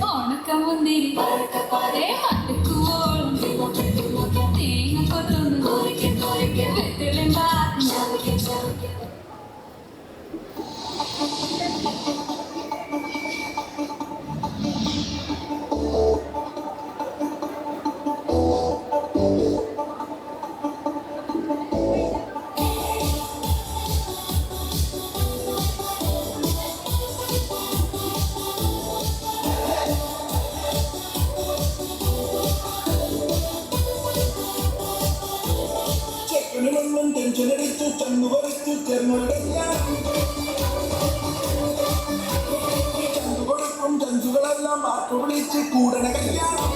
ഓണക്കമുന്തിരി മടുക്കുവോളും തേങ്ങ കൊത്തൊന്ന് വെത്തലും ടെൻഷനടിച്ചു ചങ്ങുപറിച്ചു ചങ്ങുകൊടുക്കും ചഞ്ചുകളെല്ലാം പാട്ടു വിളിച്ച് കൂടണ കല്യാണം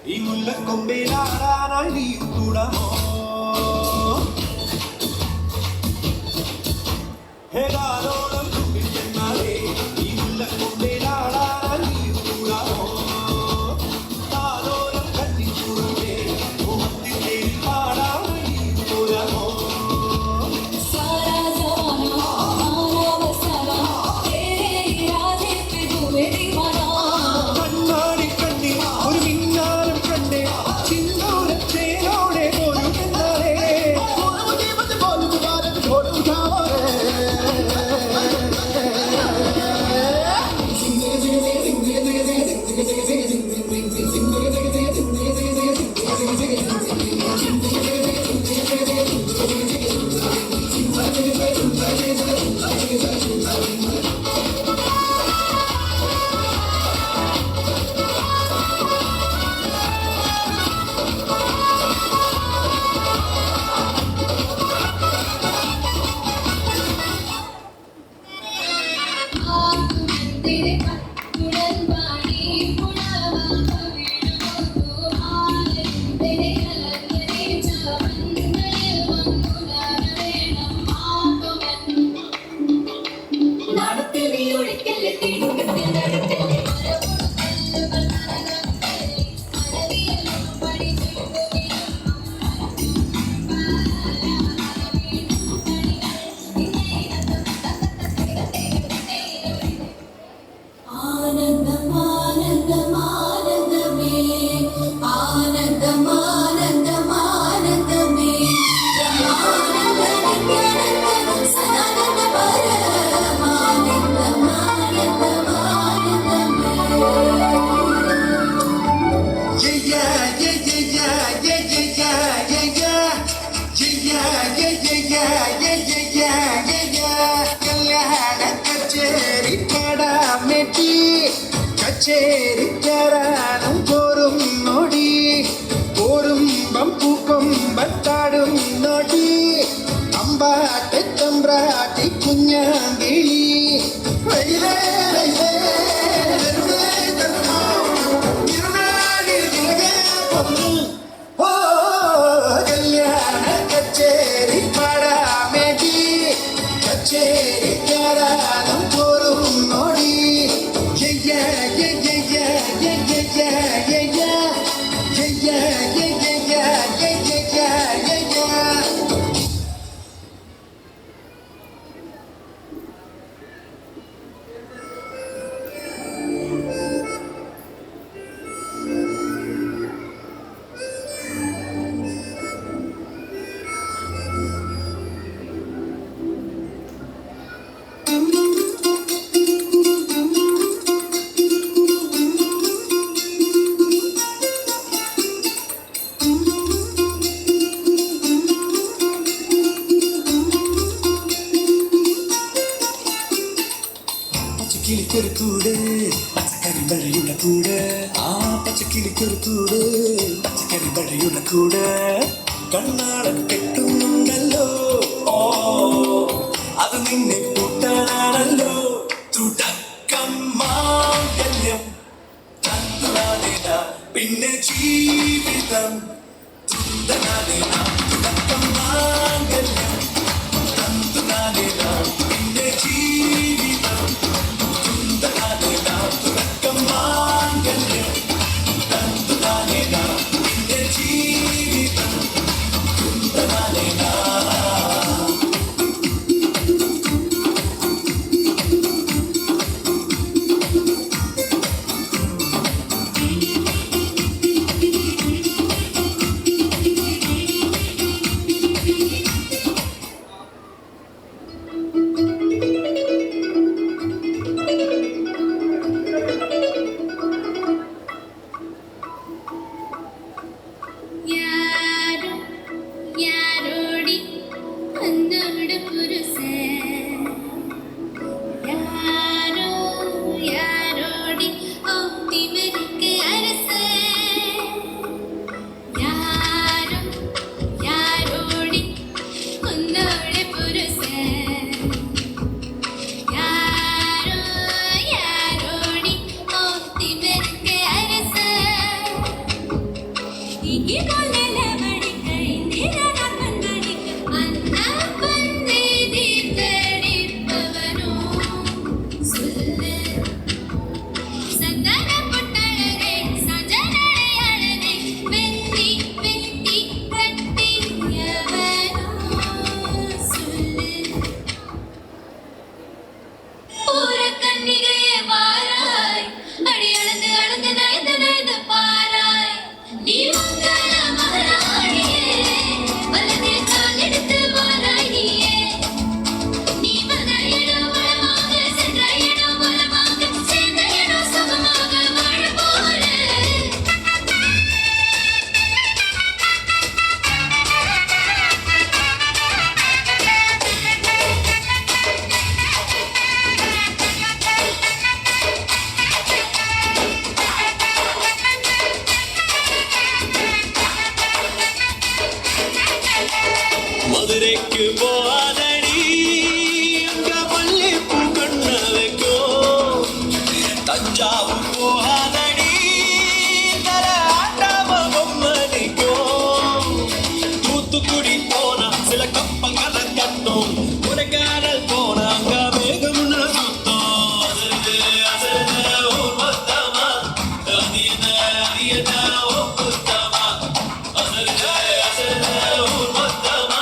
ഈ മുല്ലക്കൊമ്പേലാടാനായി നീ കൂടമോ ഹേതാരോളം തുമ്പിക്കെന്നാലേ ഈ മുല്ലക്കൊമ്പേലാടാനായി നീ കൂടമോ താരോളം കല്ലിച്ചൂടേ മുഖത്തിൻ്റെ പാടാനായി നീ കൂടമോ കച്ചേരിക്കാരാനും പോരും നോടി പോരും ബമ്പൂക്കും ബത്താടും നോടി അമ്പാ പെച്ചമ്പ്രാട്ടി കുഞ്ഞാങ്കിളി വെയിലേ വെയിലേ കല്യാണ കച്ചേരി പാടാമേടി കച്ചേരി കാരാലം പോലും നോടി പച്ചക്കിളിക്കൊരു കൂട് പച്ചക്കറി മഴയുള്ള കൂട് ആ പച്ചക്കിളിക്കൊരു കൂട് പച്ചക്കറി മഴയുള്ള കൂട് കണ്ണാളം കെട്ടുന്നുണ്ടല്ലോ ഓ അത് നിന്നെ കൂട്ടാനാണല്ലോ തുടക്കം മാംഗല്യം തന്തുനാനേന പിന്നെ ജീവിതം തുന്തനാനേന തുടക്കം മാംഗല്യം തന്തുനാനേന പിന്നെ ജീവിതം തുന്തനാനേന തുടക്കം മാംഗല്യം തന്തുനാനേന പിന്നെ ജീവിതം തുന്തനാനേന யாரோ யாரோடி வந்தோட புருஷே யாரோ யாரோடி திமிருக்கு அரசே யாரோ யாரோடி வந்தோட புருஷே யாரோ யாரோடி திமிருக்கு அரசே இங்கே போலல மடிக்கை நிரன கண்ணடிக்கு அண்ணா பந்தே தீர்த்தடிப்பவனோ சொல்லு சந்தன பொட்டழகே சஜனடையாளனே வெட்டி வெட்டி கட்டியவனோ சொல்லு பூர கன்னிகையே வாராய் அடி அளந்து அளந்து நயந்து நயந்து பாராய் நீ மங்கள மகாராணியே வலதே கால் எடுத்து வாராய் நீயே நீ வந்த இடம் வளமாக சென்ற இடம் வளமாக சேர்ந்த இடம் சுகமாக வாழ போறேன் மதுரைக்கு போதடி அங்க மல்லிப்பூ கண்ண வைக்கோ தஞ்சாவூர் போகாதடி தர ஆட்டாம பொம்மனிக்கோ தூத்துக்குடி போனா சில கப்பங்களை கட்டும் உரைக்காடல் போனா அங்க மேகம்னு சுத்தம் அசருது அசருது ஊர் மொத்தமா அரியத அரியத ஓ புத்தமா அசருது அசருது ஊர் மொத்தமா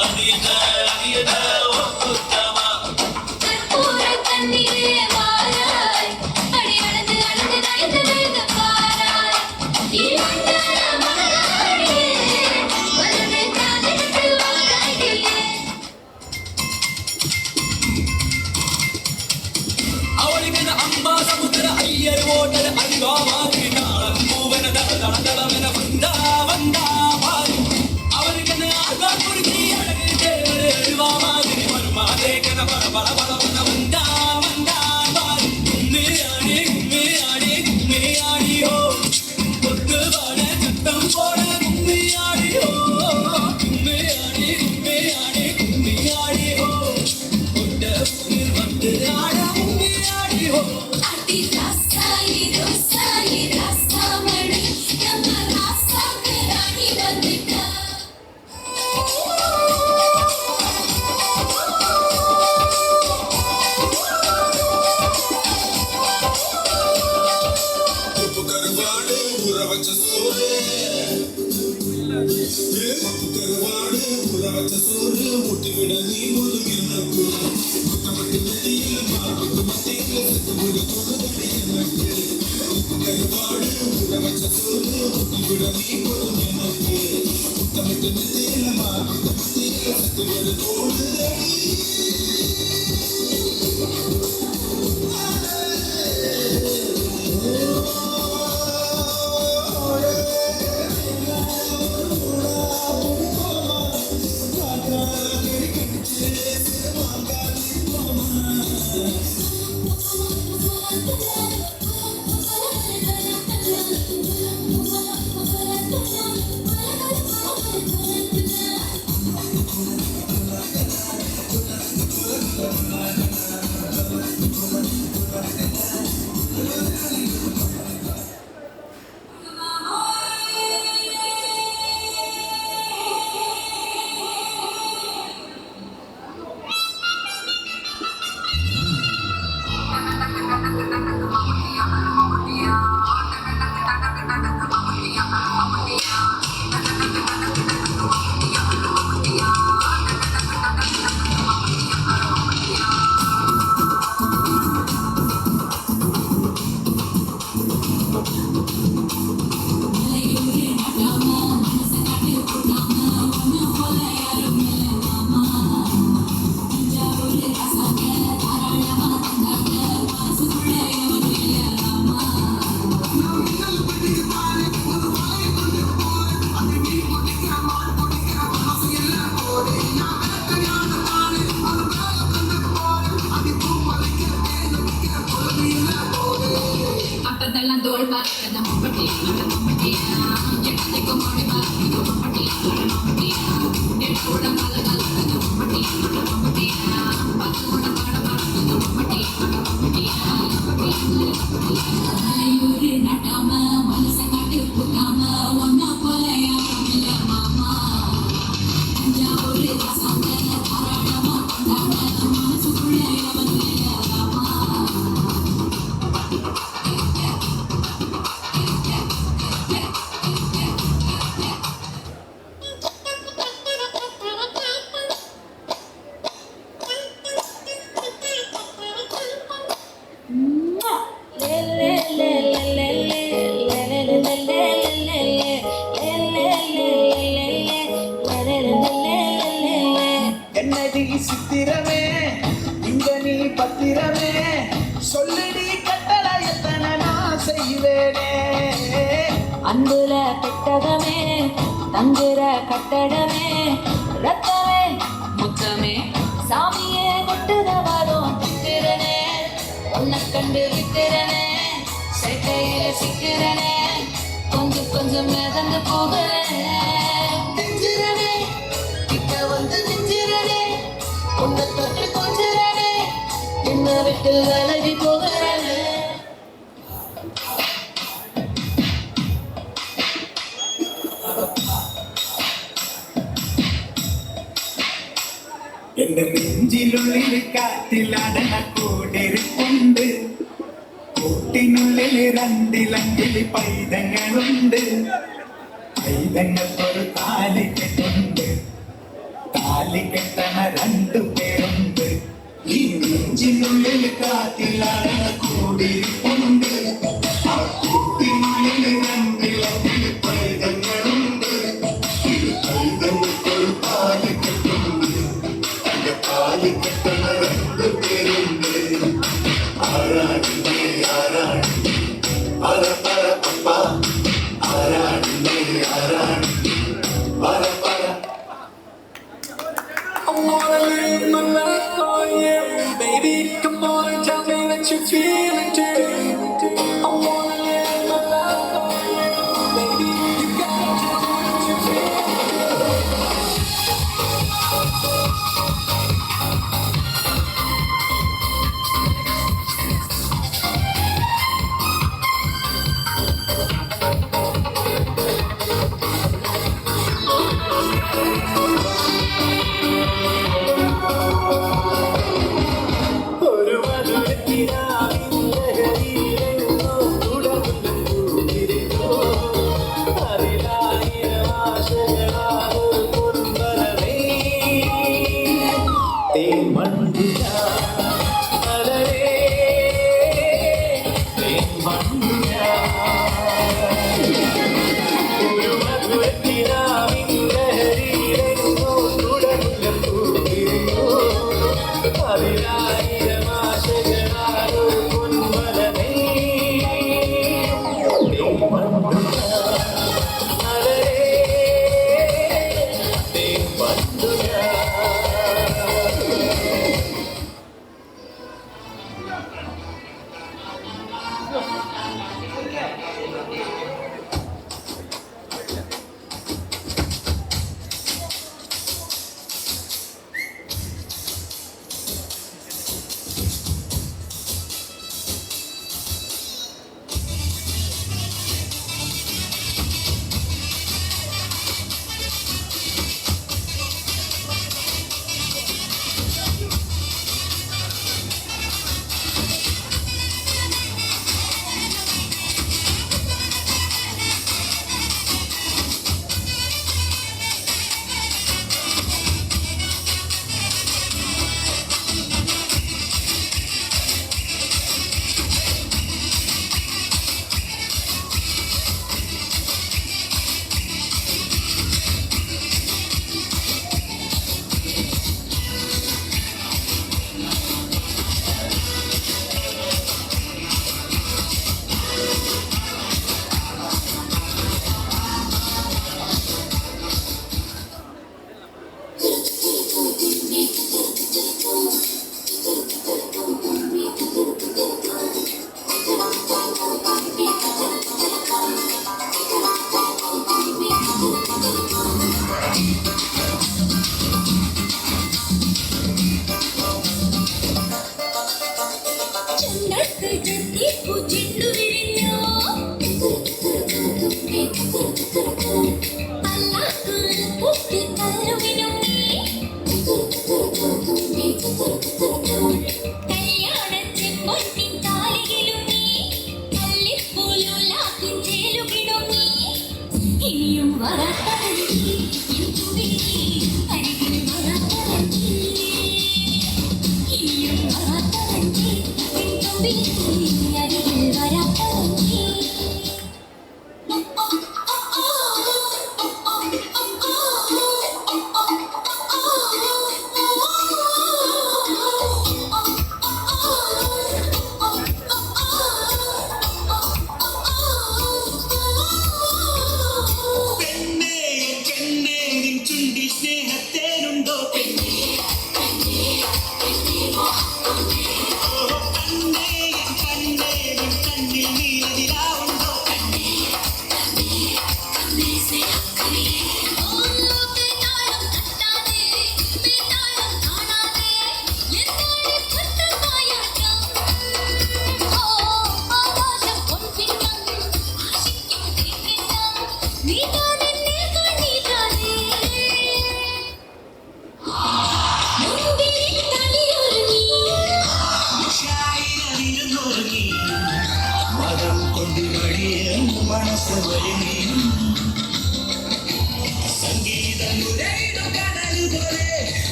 அரியத அரியத ஓ புத்தமா கற்பூர கன்னிகையே வாராய் அடி அளந்து அளந்து நயந்து நயந்து பாராய் நீ மங்கள மகாராணியே வலதே கால் எடுத்து வாராய் நீயே அவளுக்கு அம்மா சமுத்திர ஐயர் ஓட்டர் அங்கா மாதிரி நாளம் பூவன தள தளவென வந்தா வந்தா பாரு அவளுக்கு ஆகா குறுக்கி அழகு தேவர் எழுவா மாதிரி வருமா தேக்கன பல பல பல வந்தா வந்தா பாரு கும்மி ஆடியோ கொத்து வாட சத்தம் போட கும்மி ஆடியோ கும்மி ஆடி அடி ராசாயி ரோசாயி ராசாமணி நம்ம ராசாக்கு ராணி வந்துட்டா உப்பு கருவாடு ஊற வச்ச சோறு உப்பு கருவாடு ஊற வச்ச சோறு முட்டி விட நீ போதும் எனக்கு குத்தமட்டி மத்தியில் மாட்டு மத்தியில் செத்து விட தோணுதடி எனக்கு உப்பு கருவாடு ஊற வச்ச சோறு முட்டி விட நீ போதும் எனக்கு குத்தமட்டி மத்தியில் மாட்டு மத்தியில் செத்து விட தோணுதடி அப்பதெல்லாம் தோல் பார்க்க நம்ம பட்டியா எட்டனைக்கும் மாடி பார்க்க நம்ம பட்டியா எட்டோட மலை கலக்க நம்ம பட்டியா பத்து கூட பாட பார்க்க நம்ம பட்டியா ஊரு நட்டாம மனச காட்டு போட்டாம ஒன்னா போல யாரும் இல்ல மாமா தஞ்சாவூர் ரசாங்க தாராளமா கொண்டாட மனசுக்குள்ள அவன் இல்ல ராமா என்னடி சித்திரமே இங்க நீ பத்திரமே சொல்லுடி கட்டளை எத்தனை நான் செய்வேனே அன்புல பெட்டகமே தங்குற கட்டடமே ரத்தமே முத்தமே சாமியே கொட்டுத வரும் சித்திரனே உன்னை கண்டு வித்திரனே சேட்டையில சிக்கிறனே கொஞ்சம் கொஞ்சம் மிதந்து போகிறேன் நெஞ்சிரனே கிட்ட வந்து நெஞ்சிரனே உன்னை தொட்டு கொஞ்சிரனே என்னை விட்டு விலகி போகிறனே എന്റെ നെഞ്ചിലുള്ളിൽ കാറ്റിലടന കൂടിരിപ്പുണ്ട് കൂട്ടിനുള്ളിൽ രണ്ടിലങ്കില് പൈതങ്ങളുണ്ട് പൈതങ്ങൾക്കൊരു താലി കെട്ടുണ്ട് താലി കെട്ടണ രണ്ടു പേരുണ്ട് ഈ നെഞ്ചിനുള്ളിൽ കാറ്റിലടന കൂടിരിപ്പുണ്ട് ആ കൂട്ടിനുള്ളിൽ രണ്ടിലങ്കില് പൈതങ്ങളുണ്ട് ഈ പൈതങ്ങൾക്കൊരു താലി കെട്ടുണ്ട് താലി കെട്ടണ രണ്ടു പേരുണ്ട് ആരാണില്ലേ ആരാണില്ലേ പറ പറ പപ്പ ആരാണില്ലേ ആരാണില്ലേ പറ പറ I wanna live my life for you, baby. Come on and tell me that you're feeling too. I wanna live my life for you, baby. You gotta tell me that you're feeling too.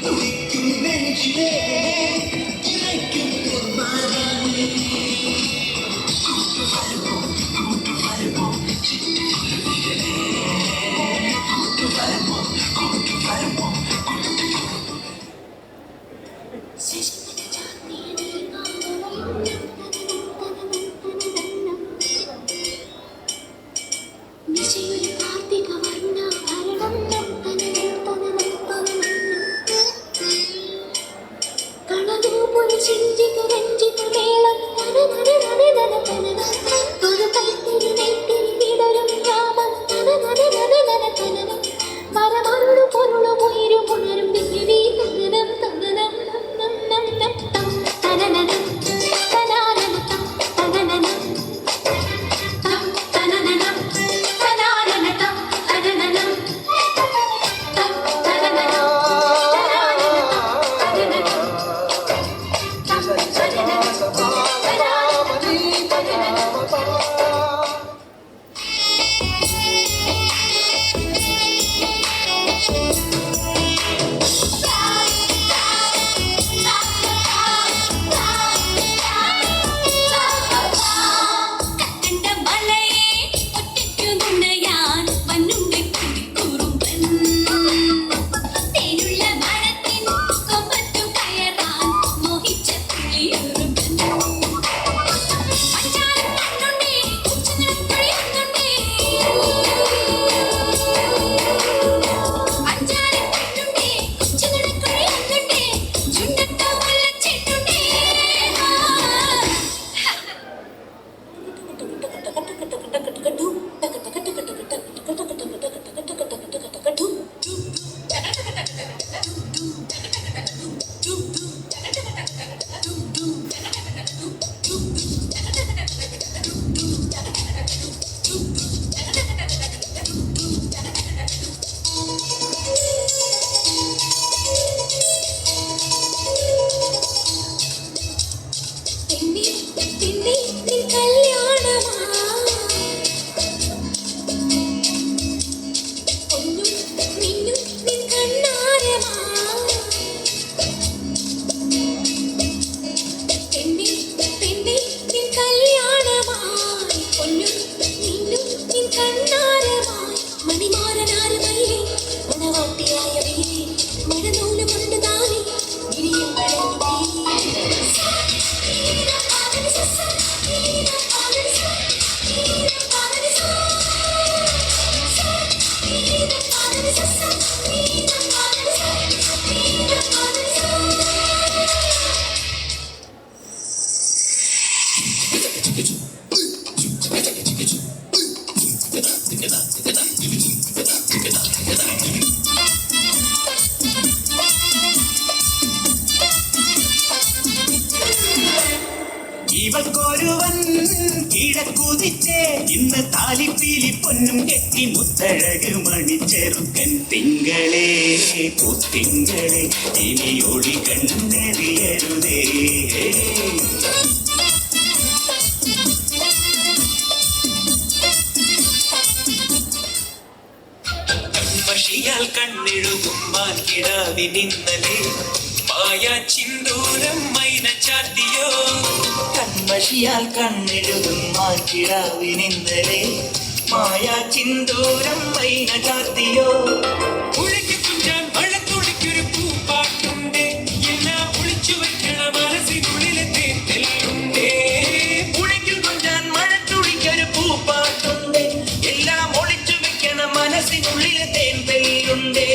Baby, ഇവൾക്കൊരുവൻ കിഴക്കുതിച്ചേ ഇന്ന് താലിപ്പീലി പൊന്നും കെട്ടി മുത്തഴക് മണിച്ചെറുക്കൻ തിങ്കളേ പുത്തിങ്കളെ ഇനി ഒളി കണ്ണെറിയരുതേ കൺമഷിയാൽ കണ്ണെഴുതും മാൻകിടാവിനിന്നലെ മായാ ചിന്തൂരം മൈന ചാത്തിയോ കൺമഷിയാൽ കണ്ണെഴുതും മാൻകിടാവിനിന്നലെ മായാ ചിന്തൂരം മൈന ചാത്തിയോ ഉഴക്കി കുഞ്ചാൻ മഴത്തുള്ളിക്കൊരു പൂപ്പാട്ടുണ്ട് എല്ലാം ഒളിച്ചു വെക്കണ മനസ്സിനുള്ളിലെ തേറ്റലുണ്ടേ ഉഴക്കി കുഞ്ചാൻ മഴത്തുള്ളിക്കൊരു പൂപ്പാട്ടുണ്ട് എല്ലാം ഒളിച്ചു വെക്കണ മനസ്സിനുള്ളിലെ തേൻപെല്ലുണ്ടേ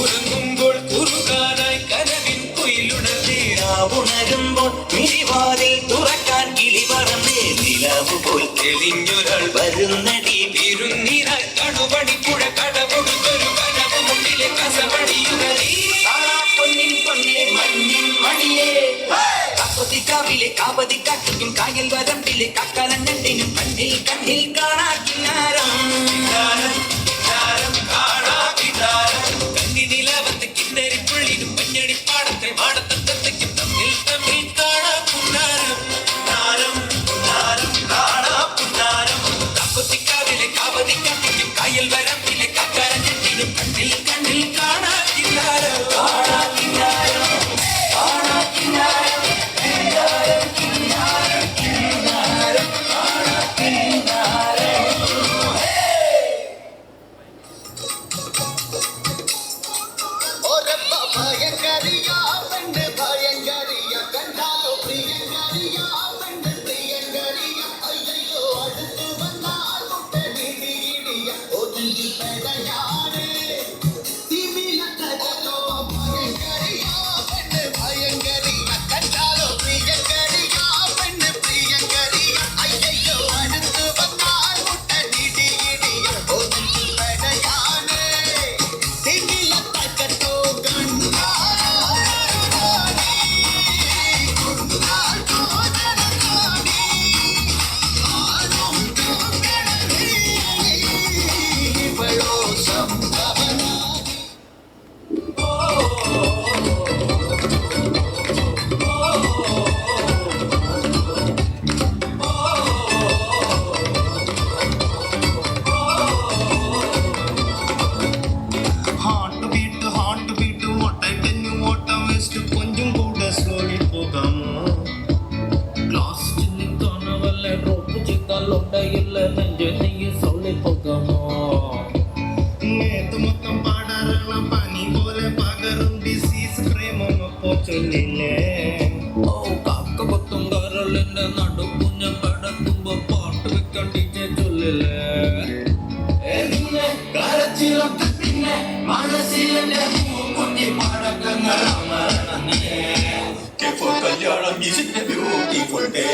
ഉറങ്ങുമ്പോൾ കുറുകാനായി കനവിൻ കുയിലുണർന്നേ ഉണരുമ്പോൾ മിഴിവാതിൽ തുറക്കാൻ കിളി പറന്നേ നിലാവ് പോൽ തെളിഞ്ഞൊരാൾ വരുന്നടി വിരുന്നിനായി കടുപടിപ്പുഴ കടപൊടുത്തൊരു കനവ് മുന്നിലെ കസപടിയുകളീ പൊന്നിൻ പൊന്നേ മഞ്ഞിൻ മണിയേ കാപ്പതിക്കാവിലെ കാവതി കാട്ടിക്കും കായൽ വരമ്പിലെ കാക്കാലഞ്ഞണ്ടിനും കണ്ണിൽ കണ്ണിൽ കാണാ കിന്നാരം കണ്ണിനിലാവത്ത് കിന്നരിപ്പുള്ളിനും മഞ്ഞടിപ്പാടത്തെ മാടത്തത്തയ്ക്കും തമ്മിൽ തമ്മിൽ കാണാ പുന്നാരം കാണാ പുന്നാരം കാപ്പത്തിക്കാവിലെ കാവതി കാട്ടിക്കും കായൽ വരമ്പിലെ കാക്കാലഞ്ഞണ്ടിനും കണ്ണിൽ കണ്ണിൽ കാണാ കിന്നാരം കാണാ കിന്നാരം കാണാ കിന്നാരം കിന്നാരം കിന്നാരം കിന്നാരം കാണാ കിന്നാരം ചൊല്ലില്ലേ ഓ കാക്ക കൊത്തും കരളിന്റെ നടുക്കുഞ്ഞം കടക്കുമ്പോ പാട്ട് വെക്കാൻ ടീച്ചേ ചൊല്ലില്ലേ നിന്നെ കരച്ചിലൊക്കെ പിന്നെ മനസ്സിലെ കുഞ്ഞി പടക്കങ്ങൾ അമരണേ കല്യാണം ബ്യൂട്ടിഫുൾ ഡേ